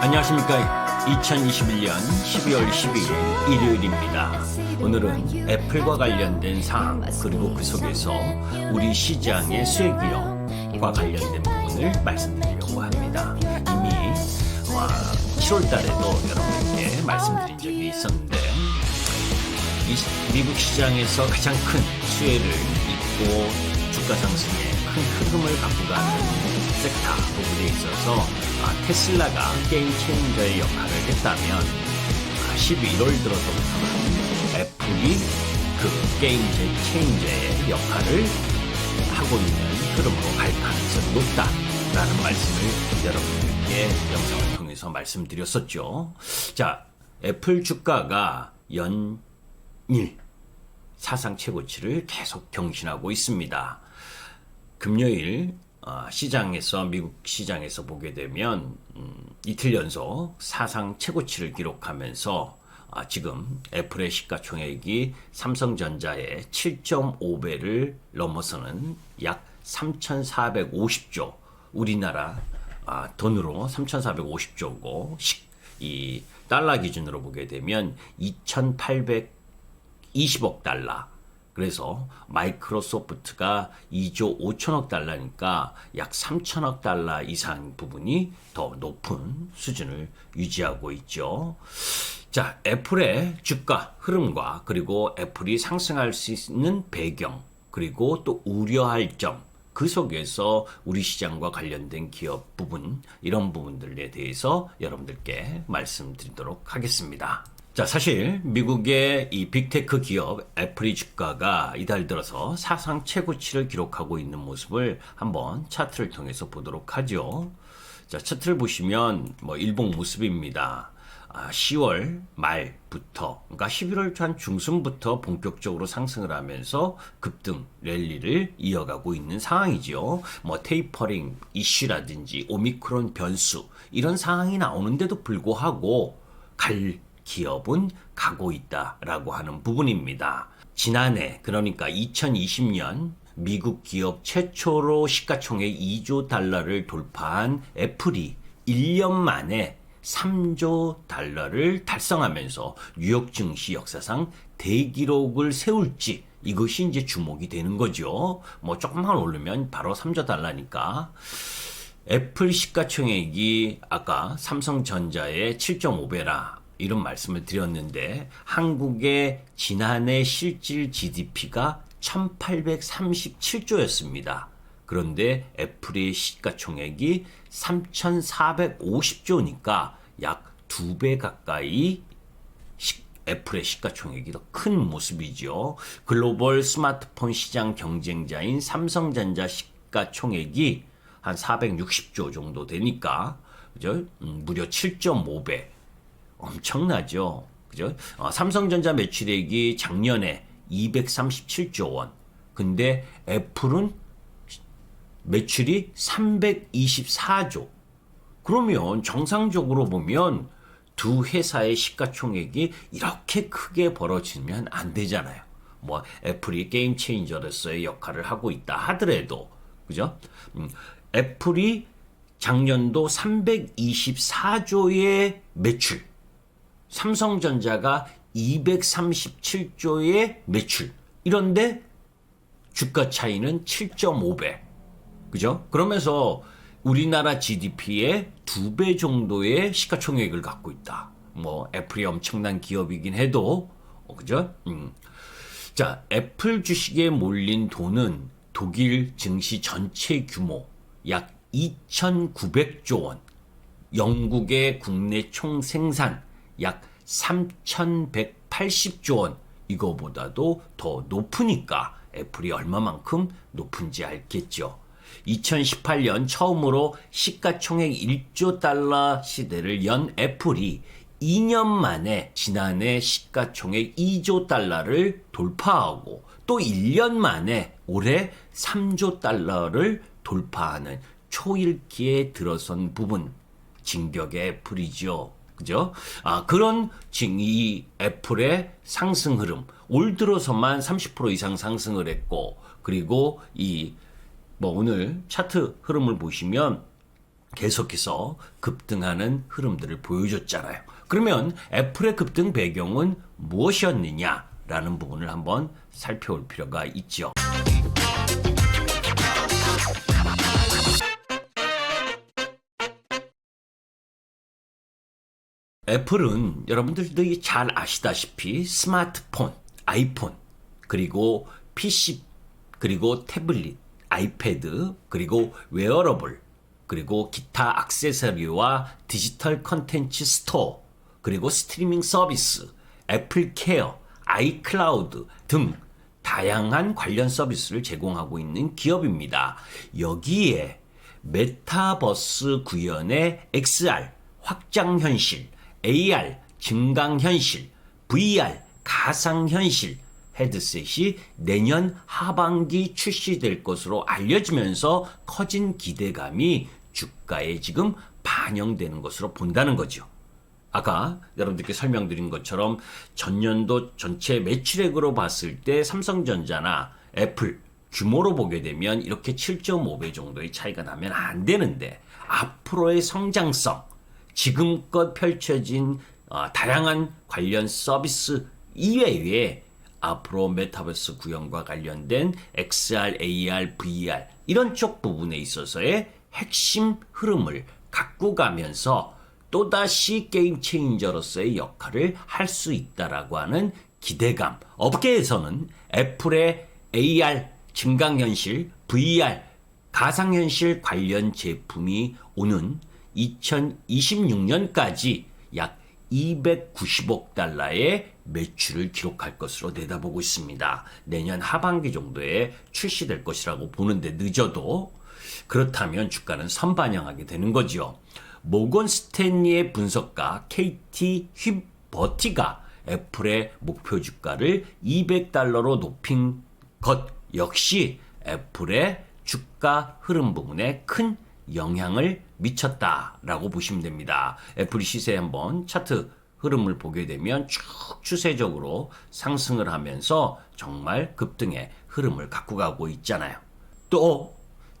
안녕하십니까. 2021년 12월 12일 일요일입니다. 오늘은 애플과 관련된 사항 그리고 그 속에서 우리 시장의 수혜기업과 관련된 부분을 말씀드리려고 합니다. 이미 7월 달에도 여러분께 말씀드린 적이 있었는데 미국 시장에서 가장 큰 수혜를 입고 주가 상승에 큰 흐름을 갖고 가는 섹터 부분에 있어서 테슬라가 게임 체인저의 역할을 했다면 11월 들어서부터는 애플이 그 게임 체인저의 역할을 하고 있는 흐름으로 갈 가능성이 높다라는 말씀을 여러분들께 영상을 통해서 말씀드렸었죠. 자, 애플 주가가 연일 사상 최고치를 계속 경신하고 있습니다. 금요일 시장에서 미국 시장에서 보게 되면 이틀 연속 사상 최고치를 기록하면서 지금 애플의 시가총액이 삼성전자의 7.5배를 넘어서는 약 3,450조, 우리나라 돈으로 3,450조고 이 달러 기준으로 보게 되면 2,820억 달러. 그래서 마이크로소프트가 2조 5천억 달러니까 약 3천억 달러 이상 부분이 더 높은 수준을 유지하고 있죠. 자, 애플의 주가 흐름과 그리고 애플이 상승할 수 있는 배경 그리고 또 우려할 점, 그 속에서 우리 시장과 관련된 기업 부분, 이런 부분들에 대해서 여러분들께 말씀드리도록 하겠습니다. 자, 사실 미국의 이 빅테크 기업 애플의 주가가 이달 들어서 사상 최고치를 기록하고 있는 모습을 한번 차트를 통해서 보도록 하죠. 자, 차트를 보시면 일봉 모습입니다. 10월 말부터, 그러니까 11월 한 중순부터 본격적으로 상승을 하면서 급등 랠리를 이어가고 있는 상황이죠. 테이퍼링 이슈라든지 오미크론 변수, 이런 상황이 나오는데도 불구하고 갈 기업은 가고 있다라고 하는 부분입니다. 지난해, 그러니까 2020년 미국 기업 최초로 시가총액 2조 달러를 돌파한 애플이 1년 만에 3조 달러를 달성하면서 뉴욕 증시 역사상 대기록을 세울지, 이것이 이제 주목이 되는 거죠. 조금만 오르면 바로 3조 달러니까. 애플 시가총액이 아까 삼성전자의 7.5배라 이런 말씀을 드렸는데, 한국의 지난해 실질 GDP가 1837조였습니다. 그런데 애플의 시가총액이 3450조니까 약 2배 가까이 애플의 시가총액이 더 큰 모습이죠. 글로벌 스마트폰 시장 경쟁자인 삼성전자 시가총액이 한 460조 정도 되니까, 그죠? 무려 7.5배. 엄청나죠. 그죠? 삼성전자 매출액이 작년에 237조 원. 근데 애플은 매출이 324조. 그러면 정상적으로 보면 두 회사의 시가총액이 이렇게 크게 벌어지면 안 되잖아요. 애플이 게임 체인저로서의 역할을 하고 있다 하더라도, 그죠? 애플이 작년도 324조의 매출, 삼성전자가 237조의 매출. 이런데 주가 차이는 7.5배. 그죠? 그러면서 우리나라 GDP의 2배 정도의 시가총액을 갖고 있다. 애플이 엄청난 기업이긴 해도, 그죠? 자, 애플 주식에 몰린 돈은 독일 증시 전체 규모 약 2,900조 원, 영국의 국내 총 생산 약 3,180조 원, 이거보다도 더 높으니까 애플이 얼마만큼 높은지 알겠죠. 2018년 처음으로 시가총액 1조 달러 시대를 연 애플이 2년 만에 지난해 시가총액 2조 달러를 돌파하고 또 1년 만에 올해 3조 달러를 돌파하는 초읽기에 들어선 부분, 진격의 애플이죠. 그죠? 그런 이 애플의 상승 흐름, 올 들어서만 30% 이상 상승을 했고, 그리고 오늘 차트 흐름을 보시면 계속해서 급등하는 흐름들을 보여줬잖아요. 그러면 애플의 급등 배경은 무엇이었느냐라는 부분을 한번 살펴볼 필요가 있죠. 애플은 여러분들도 잘 아시다시피 스마트폰, 아이폰, 그리고 PC, 그리고 태블릿, 아이패드, 그리고 웨어러블, 그리고 기타 액세서리와 디지털 컨텐츠 스토어, 그리고 스트리밍 서비스, 애플 케어, 아이클라우드 등 다양한 관련 서비스를 제공하고 있는 기업입니다. 여기에 메타버스 구현의 XR, 확장현실, AR, 증강현실, VR, 가상현실 헤드셋이 내년 하반기 출시될 것으로 알려지면서 커진 기대감이 주가에 지금 반영되는 것으로 본다는 거죠. 아까 여러분들께 설명드린 것처럼 전년도 전체 매출액으로 봤을 때 삼성전자나 애플 규모로 보게 되면 이렇게 7.5배 정도의 차이가 나면 안 되는데 앞으로의 성장성, 지금껏 펼쳐진 다양한 관련 서비스 이외에 앞으로 메타버스 구현과 관련된 XR, AR, VR 이런 쪽 부분에 있어서의 핵심 흐름을 갖고 가면서 또다시 게임 체인저로서의 역할을 할 수 있다라고 하는 기대감. 업계에서는 애플의 AR, 증강현실, VR, 가상현실 관련 제품이 오는 2026년까지 약 290억 달러의 매출을 기록할 것으로 내다보고 있습니다. 내년 하반기 정도에 출시될 것이라고 보는데 늦어도 그렇다면 주가는 선반영하게 되는 거죠. 모건 스탠리의 분석가 KT 휘버티가 애플의 목표 주가를 200달러로 높인 것 역시 애플의 주가 흐름 부분에 큰 영향을 미쳤다라고 보시면 됩니다. 애플 시세 한번 차트 흐름을 보게 되면 쭉 추세적으로 상승을 하면서 정말 급등의 흐름을 갖고 가고 있잖아요. 또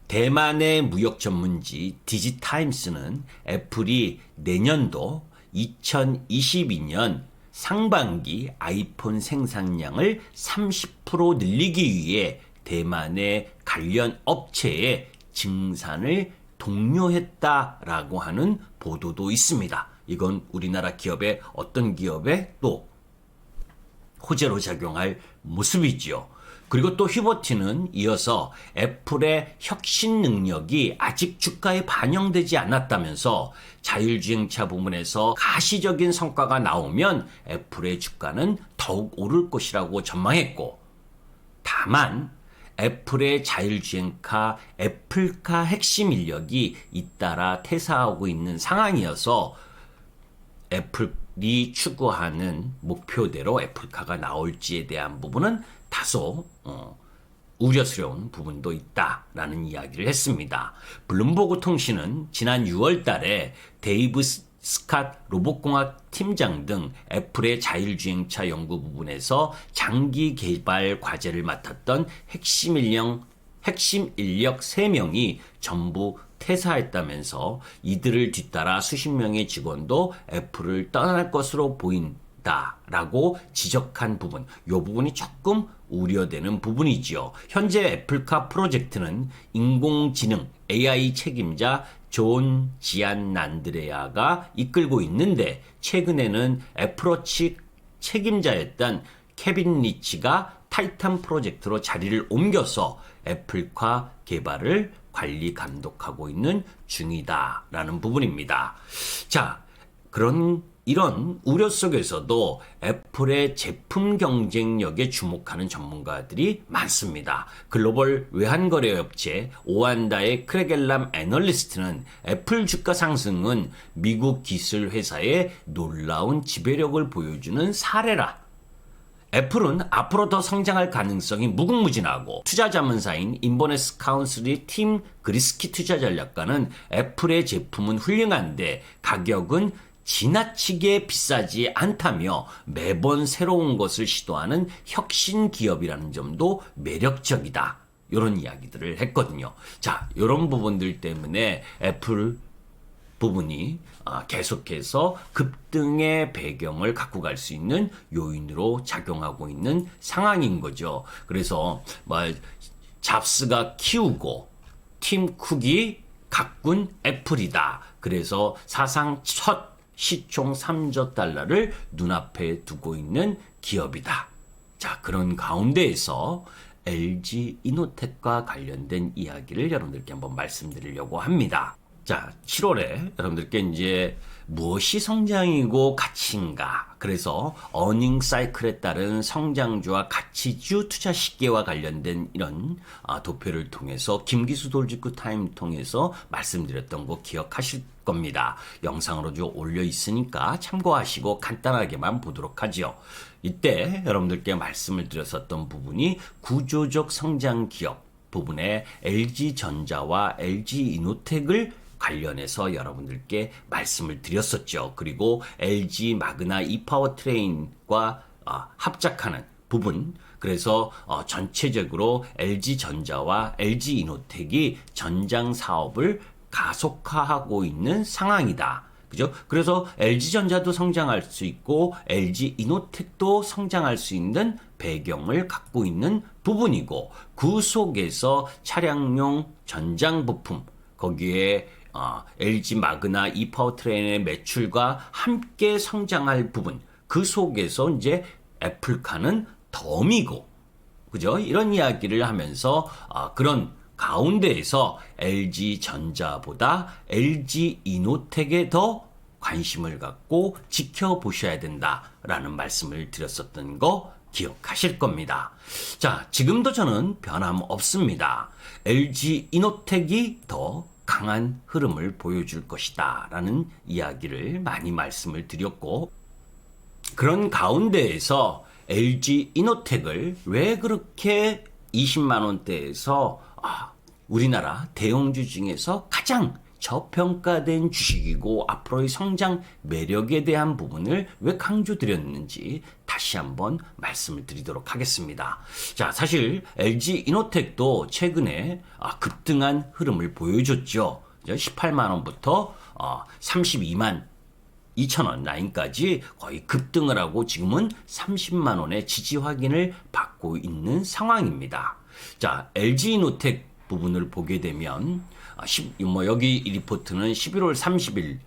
대만의 무역 전문지 디지타임스는 애플이 내년도 2022년 상반기 아이폰 생산량을 30% 늘리기 위해 대만의 관련 업체에 증산을 독려했다라고 하는 보도도 있습니다. 이건 우리나라 기업의 어떤 기업에 또 호재로 작용할 모습이지요. 그리고 또 휘버티는 이어서 애플의 혁신 능력이 아직 주가에 반영되지 않았다면서 자율주행차 부문에서 가시적인 성과가 나오면 애플의 주가는 더욱 오를 것이라고 전망했고, 다만 애플의 자율주행카 애플카 핵심 인력이 잇따라 퇴사하고 있는 상황이어서 애플이 추구하는 목표대로 애플카가 나올지에 대한 부분은 다소 우려스러운 부분도 있다라는 이야기를 했습니다. 블룸버그 통신은 지난 6월 달에 데이브 스캇 로봇공학 팀장 등 애플의 자율주행차 연구 부분에서 장기 개발 과제를 맡았던 핵심 인력 3명이 전부 퇴사했다면서 이들을 뒤따라 수십 명의 직원도 애플을 떠날 것으로 보인다라고 지적한 부분, 이 부분이 조금 우려되는 부분이지요. 현재 애플카 프로젝트는 인공지능 AI 책임자 존 지안난드레아가 이끌고 있는데, 최근에는 애플워치 책임자였던 케빈 리치가 타이탄 프로젝트로 자리를 옮겨서 애플카 개발을 관리 감독하고 있는 중이다라는 부분입니다. 자, 이런 우려 속에서도 애플의 제품 경쟁력에 주목하는 전문가들이 많습니다. 글로벌 외환거래업체 오한다의 크레겔람 애널리스트는 애플 주가 상승은 미국 기술 회사의 놀라운 지배력을 보여주는 사례라. 애플은 앞으로 더 성장할 가능성이 무궁무진하고, 투자자문사인 인버네스 카운슬의 팀 그리스키 투자전략가는 애플의 제품은 훌륭한데 가격은 지나치게 비싸지 않다며 매번 새로운 것을 시도하는 혁신 기업이라는 점도 매력적이다, 이런 이야기들을 했거든요. 자, 이런 부분들 때문에 애플 부분이 계속해서 급등의 배경을 갖고 갈 수 있는 요인으로 작용하고 있는 상황인 거죠. 그래서 잡스가 키우고 팀 쿡이 가꾼 애플이다. 그래서 사상 첫 시총 3조 달러를 눈앞에 두고 있는 기업이다. 자, 그런 가운데에서 LG 이노텍과 관련된 이야기를 여러분들께 한번 말씀드리려고 합니다. 자, 7월에 여러분들께 이제 무엇이 성장이고 가치인가? 그래서 어닝 사이클에 따른 성장주와 가치주 투자 시기와 관련된 이런 도표를 통해서 김기수 돌직구 타임 통해서 말씀드렸던 거 기억하실 겁니다. 영상으로 좀 올려 있으니까 참고하시고 간단하게만 보도록 하죠. 이때 여러분들께 말씀을 드렸었던 부분이 구조적 성장 기업 부분에 LG전자와 LG이노텍을 관련해서 여러분들께 말씀을 드렸었죠. 그리고 LG 마그나 이파워트레인과 합작하는 부분, 그래서 전체적으로 LG전자와 LG이노텍이 전장 사업을 가속화하고 있는 상황이다. 그죠? 그래서 LG전자도 성장할 수 있고 LG이노텍도 성장할 수 있는 배경을 갖고 있는 부분이고, 그 속에서 차량용 전장 부품, 거기에 LG 마그나 이파워트레인의 매출과 함께 성장할 부분, 그 속에서 이제 애플카는 덤이고, 그죠? 이런 이야기를 하면서 그런 가운데에서 LG전자보다 LG이노텍에 더 관심을 갖고 지켜보셔야 된다라는 말씀을 드렸었던 거 기억하실 겁니다. 자, 지금도 저는 변함없습니다. LG이노텍이 더 강한 흐름을 보여줄 것이다 라는 이야기를 많이 말씀을 드렸고, 그런 가운데에서 LG이노텍을 왜 그렇게 20만 원대에서 우리나라 대형주 중에서 가장 저평가된 주식이고 앞으로의 성장 매력에 대한 부분을 왜 강조드렸는지 다시 한번 말씀을 드리도록 하겠습니다. 자, 사실 LG이노텍도 최근에 급등한 흐름을 보여줬죠. 18만 원부터 32만 2천 원 라인까지 거의 급등을 하고 지금은 30만 원의 지지 확인을 받고 있는 상황입니다. 자, LG이노텍 부분을 보게 되면 여기 이 리포트는 11월 30일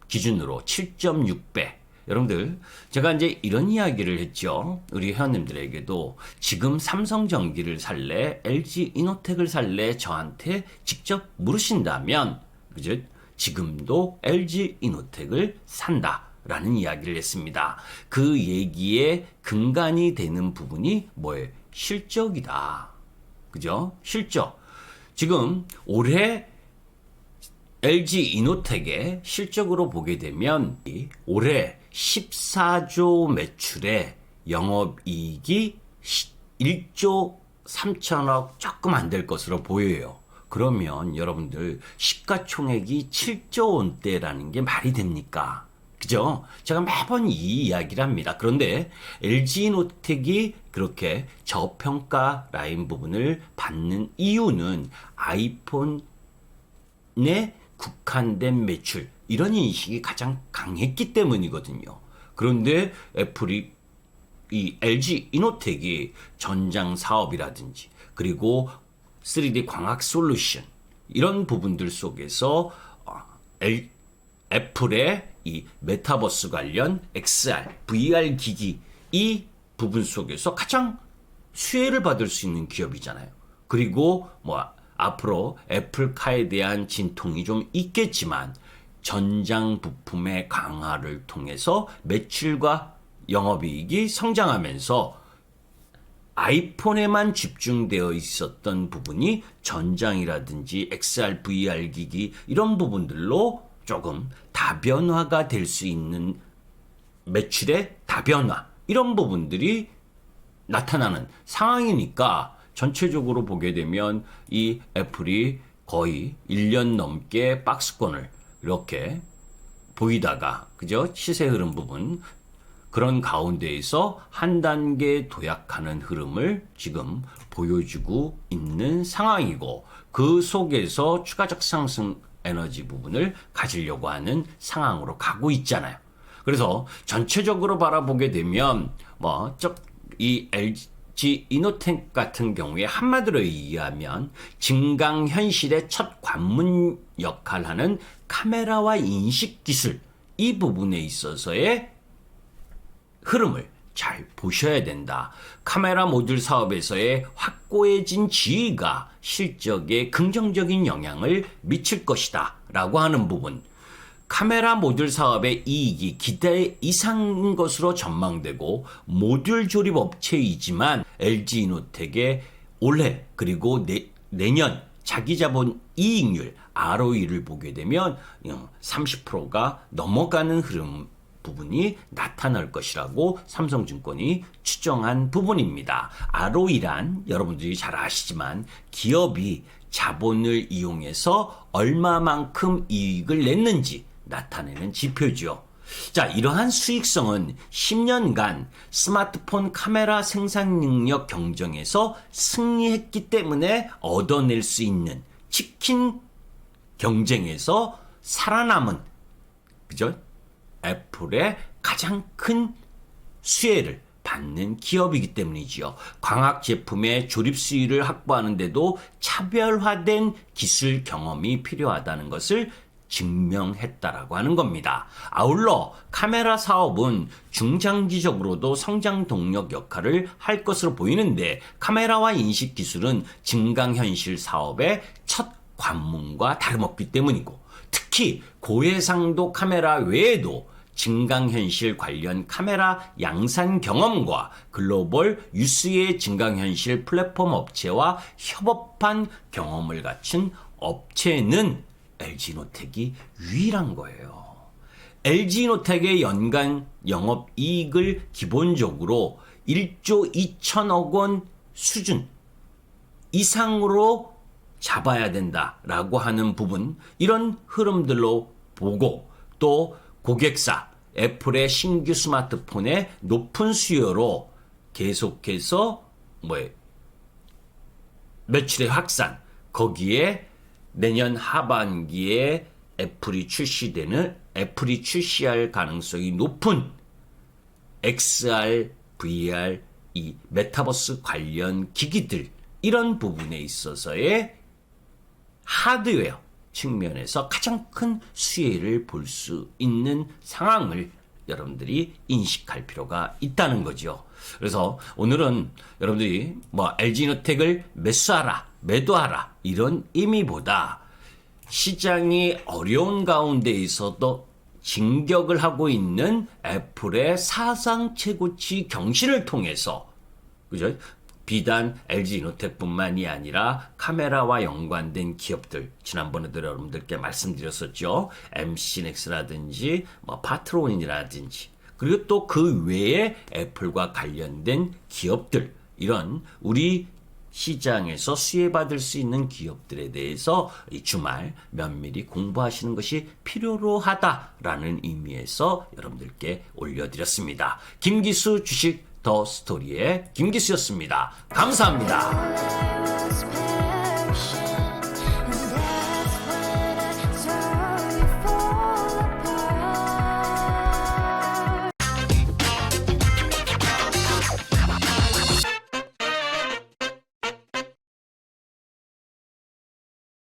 기준으로 7.6배. 여러분들, 제가 이제 이런 이야기를 했죠. 우리 회원님들에게도 지금 삼성전기를 살래, LG이노텍을 살래 저한테 직접 물으신다면, 그죠? 지금도 LG이노텍을 산다라는 이야기를 했습니다. 그 얘기에 근간이 되는 부분이 뭐예요? 실적이다. 그죠? 실적. 지금 올해 LG이노텍의 실적으로 보게 되면 올해 14조 매출에 영업이익이 1조 3천억 조금 안 될 것으로 보여요. 그러면 여러분들 시가총액이 7조 원대라는 게 말이 됩니까? 그죠? 제가 매번 이 이야기를 합니다. 그런데 LG이노텍이 그렇게 저평가 라인 부분을 받는 이유는 아이폰에 국한된 매출, 이런 인식이 가장 강했기 때문이거든요. 그런데 애플이 이 LG이노텍이 전장 사업이라든지 그리고 3D 광학 솔루션, 이런 부분들 속에서 애플의 이 메타버스 관련 XR, VR 기기, 이 부분 속에서 가장 수혜를 받을 수 있는 기업이잖아요. 그리고 앞으로 애플카에 대한 진통이 좀 있겠지만 전장 부품의 강화를 통해서 매출과 영업이익이 성장하면서 아이폰에만 집중되어 있었던 부분이 전장이라든지 XR, VR 기기, 이런 부분들로 조금 다변화가 될 수 있는 매출의 다변화, 이런 부분들이 나타나는 상황이니까 전체적으로 보게 되면 이 애플이 거의 1년 넘게 박스권을 이렇게 보이다가, 그죠? 시세 흐름 부분, 그런 가운데에서 한 단계 도약하는 흐름을 지금 보여주고 있는 상황이고, 그 속에서 추가적 상승 에너지 부분을 가지려고 하는 상황으로 가고 있잖아요. 그래서 전체적으로 바라보게 되면 이 LG 이노텍 같은 경우에 한마디로 이해하면 증강현실의 첫 관문 역할하는 카메라와 인식 기술 이 부분에 있어서의 흐름을 잘 보셔야 된다. 카메라 모듈 사업에서의 확고해진 지위가 실적에 긍정적인 영향을 미칠 것이다 라고 하는 부분, 카메라 모듈 사업의 이익이 기대 이상인 것으로 전망되고 모듈 조립 업체이지만 LG이노텍의 올해 그리고 내년 자기자본 이익률 ROE를 보게 되면 30%가 넘어가는 흐름 부분이 나타날 것이라고 삼성증권이 추정한 부분입니다. ROE란 여러분들이 잘 아시지만 기업이 자본을 이용해서 얼마만큼 이익을 냈는지 나타내는 지표죠. 자, 이러한 수익성은 10년간 스마트폰 카메라 생산 능력 경쟁에서 승리했기 때문에 얻어낼 수 있는 치킨 경쟁에서 살아남은, 그죠? 애플의 가장 큰 수혜를 받는 기업이기 때문이지요. 광학 제품의 조립 수위를 확보하는데도 차별화된 기술 경험이 필요하다는 것을 증명했다라고 하는 겁니다. 아울러 카메라 사업은 중장기적으로도 성장 동력 역할을 할 것으로 보이는데 카메라와 인식 기술은 증강현실 사업의 첫 관문과 다름없기 때문이고, 특히 고해상도 카메라 외에도 증강현실 관련 카메라 양산 경험과 글로벌 유수의 증강현실 플랫폼 업체와 협업한 경험을 갖춘 업체는 LG이노텍이 유일한 거예요. LG이노텍의 연간 영업이익을 기본적으로 1조 2천억 원 수준 이상으로 잡아야 된다라고 하는 부분, 이런 흐름들로 보고, 또 고객사 애플의 신규 스마트폰의 높은 수요로 계속해서 매출의 확산, 거기에 내년 하반기에 애플이 출시할 가능성이 높은 XR, VR, 이 메타버스 관련 기기들, 이런 부분에 있어서의 하드웨어 측면에서 가장 큰 수혜를 볼 수 있는 상황을 여러분들이 인식할 필요가 있다는 거죠. 그래서 오늘은 여러분들이 LG이노텍을 매도하라 이런 의미보다 시장이 어려운 가운데 있어도 진격을 하고 있는 애플의 사상 최고치 경신을 통해서, 그죠? 비단 LG이노텍뿐만이 아니라 카메라와 연관된 기업들, 지난번에도 여러분들께 말씀드렸었죠. MC넥스라든지 파트론이라든지, 그리고 또 그 외에 애플과 관련된 기업들, 이런 우리 시장에서 수혜받을 수 있는 기업들에 대해서 이 주말 면밀히 공부하시는 것이 필요로 하다라는 의미에서 여러분들께 올려드렸습니다. 김기수 주식 더 스토리의 김기수였습니다. 감사합니다.